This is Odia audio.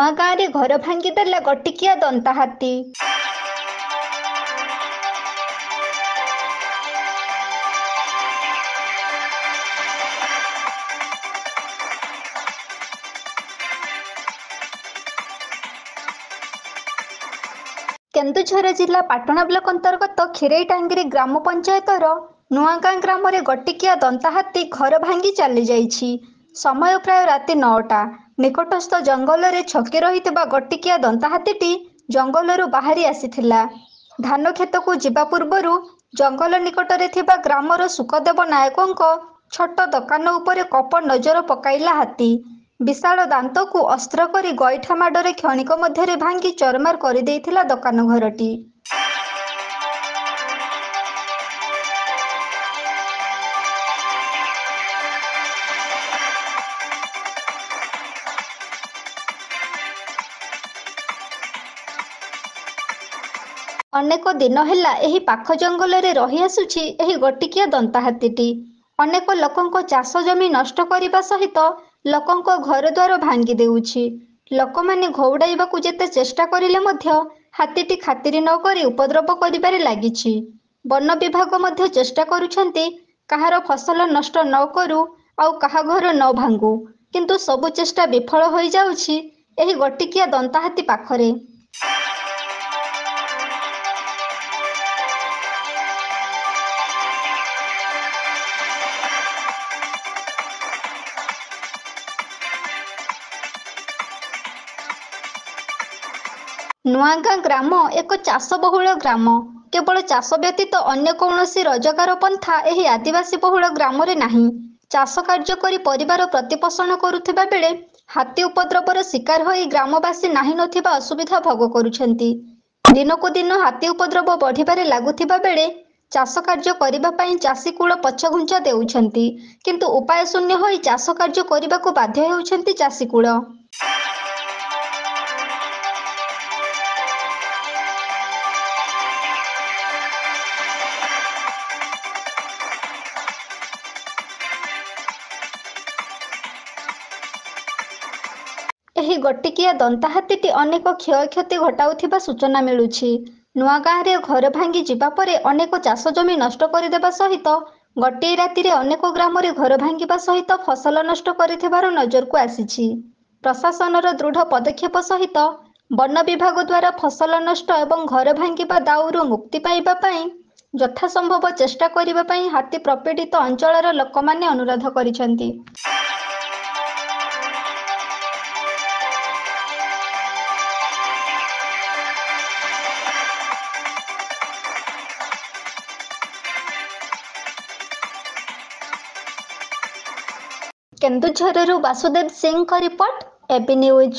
ନୂଆ ଗାଁରେ ଘର ଭାଙ୍ଗିଦେଲା ଗୋଟିକିଆ ଦନ୍ତା ହାତୀ। କେନ୍ଦୁଝର ଜିଲ୍ଲା ପାଟଣା ବ୍ଲକ ଅନ୍ତର୍ଗତ କ୍ଷୀରେଇଟାଙ୍ଗିରି ଗ୍ରାମ ପଞ୍ଚାୟତର ନୂଆଗାଁ ଗ୍ରାମରେ ଗୋଟିକିଆ ଦନ୍ତା ହାତୀ ଘର ଭାଙ୍ଗି ଚାଲିଯାଇଛି। ସମୟ ପ୍ରାୟ ରାତି 9ଟା। ନିକଟସ୍ଥ ଜଙ୍ଗଲରେ ଛକି ରହିଥିବା ଗୋଟିକିଆ ଦନ୍ତା ହାତୀଟି ଜଙ୍ଗଲରୁ ବାହାରି ଆସିଥିଲା। ଧାନ କ୍ଷେତକୁ ଯିବା ପୂର୍ବରୁ ଜଙ୍ଗଲ ନିକଟରେ ଥିବା ଗ୍ରାମର ସୁକଦେବ ନାୟକଙ୍କ ଛୋଟ ଦୋକାନ ଉପରେ କପ ନଜର ପକାଇଲା ହାତୀ। ବିଶାଳ ଦାନ୍ତକୁ ଅସ୍ତ୍ର କରି ଗୋଇଠା ମାଡ଼ରେ କ୍ଷଣିକ ମଧ୍ୟରେ ଭାଙ୍ଗି ଚରମାର କରିଦେଇଥିଲା ଦୋକାନ ଘରଟି। ଅନେକ ଦିନ ହେଲା ଏହି ପାଖ ଜଙ୍ଗଲରେ ରହି ଆସୁଛି ଏହି ଗୋଟିକିଆ ଦନ୍ତା ହାତୀଟି। ଅନେକ ଲୋକଙ୍କ ଚାଷ ଜମି ନଷ୍ଟ କରିବା ସହିତ ଲୋକଙ୍କ ଘରଦ୍ୱାର ଭାଙ୍ଗି ଦେଉଛି। ଲୋକମାନେ ଘଉଡ଼ାଇବାକୁ ଯେତେ ଚେଷ୍ଟା କରିଲେ ମଧ୍ୟ ହାତୀଟି ଖାତିର ନ କରି ଉପଦ୍ରବ କରିବାରେ ଲାଗିଛି। ବନ ବିଭାଗ ମଧ୍ୟ ଚେଷ୍ଟା କରୁଛନ୍ତି କାହାର ଫସଲ ନଷ୍ଟ ନ କରୁ ଆଉ କାହା ଘର ନ ଭାଙ୍ଗୁ, କିନ୍ତୁ ସବୁ ଚେଷ୍ଟା ବିଫଳ ହୋଇଯାଉଛି ଏହି ଗୋଟିକିଆ ଦନ୍ତା ହାତୀ ପାଖରେ। ନୂଆଗାଁ ଗ୍ରାମ ଏକ ଚାଷବହୁଳ ଗ୍ରାମ। କେବଳ ଚାଷ ବ୍ୟତୀତ ଅନ୍ୟ କୌଣସି ରୋଜଗାର ପନ୍ଥା ଏହି ଆଦିବାସୀ ବହୁଳ ଗ୍ରାମରେ ନାହିଁ। ଚାଷ କାର୍ଯ୍ୟ କରି ପରିବାର ପ୍ରତିପୋଷଣ କରୁଥିବା ବେଳେ ହାତୀ ଉପଦ୍ରବର ଶିକାର ହୋଇ ଗ୍ରାମବାସୀ ନାହିଁ ନଥିବା ଅସୁବିଧା ଭୋଗ କରୁଛନ୍ତି। ଦିନକୁ ଦିନ ହାତୀ ଉପଦ୍ରବ ବଢ଼ିବାରେ ଲାଗୁଥିବା ବେଳେ ଚାଷ କାର୍ଯ୍ୟ କରିବା ପାଇଁ ଚାଷୀ କୂଳ ପଛଘୁଞ୍ଚା ଦେଉଛନ୍ତି, କିନ୍ତୁ ଉପାୟ ଶୂନ୍ୟ ହୋଇ ଚାଷ କାର୍ଯ୍ୟ କରିବାକୁ ବାଧ୍ୟ ହେଉଛନ୍ତି ଚାଷୀ କୂଳ। ଏହି ଗୋଟିକିଆ ଦନ୍ତା ହାତୀଟି ଅନେକ କ୍ଷୟକ୍ଷତି ଘଟାଉଥିବା ସୂଚନା ମିଳୁଛି। ନୂଆଗାଁରେ ଘର ଭାଙ୍ଗି ଯିବା ପରେ ଅନେକ ଚାଷ ଜମି ନଷ୍ଟ କରିଦେବା ସହିତ ଗୋଟିଏ ରାତିରେ ଅନେକ ଗ୍ରାମରେ ଘର ଭାଙ୍ଗିବା ସହିତ ଫସଲ ନଷ୍ଟ କରିଥିବାର ନଜରକୁ ଆସିଛି। ପ୍ରଶାସନର ଦୃଢ଼ ପଦକ୍ଷେପ ସହିତ ବନ ବିଭାଗ ଦ୍ୱାରା ଫସଲ ନଷ୍ଟ ଏବଂ ଘର ଭାଙ୍ଗିବା ଦାଉରୁ ମୁକ୍ତି ପାଇବା ପାଇଁ ଯଥାସମ୍ଭବ ଚେଷ୍ଟା କରିବା ପାଇଁ ହାତୀ ପ୍ରପୀଡ଼ିତ ଅଞ୍ଚଳର ଲୋକମାନେ ଅନୁରୋଧ କରିଛନ୍ତି। କେନ୍ଦୁଝରରୁ ବାସୁଦେବ ସିଂଙ୍କ ରିପୋର୍ଟ, ଏବି ନ୍ୟୁଜ୍।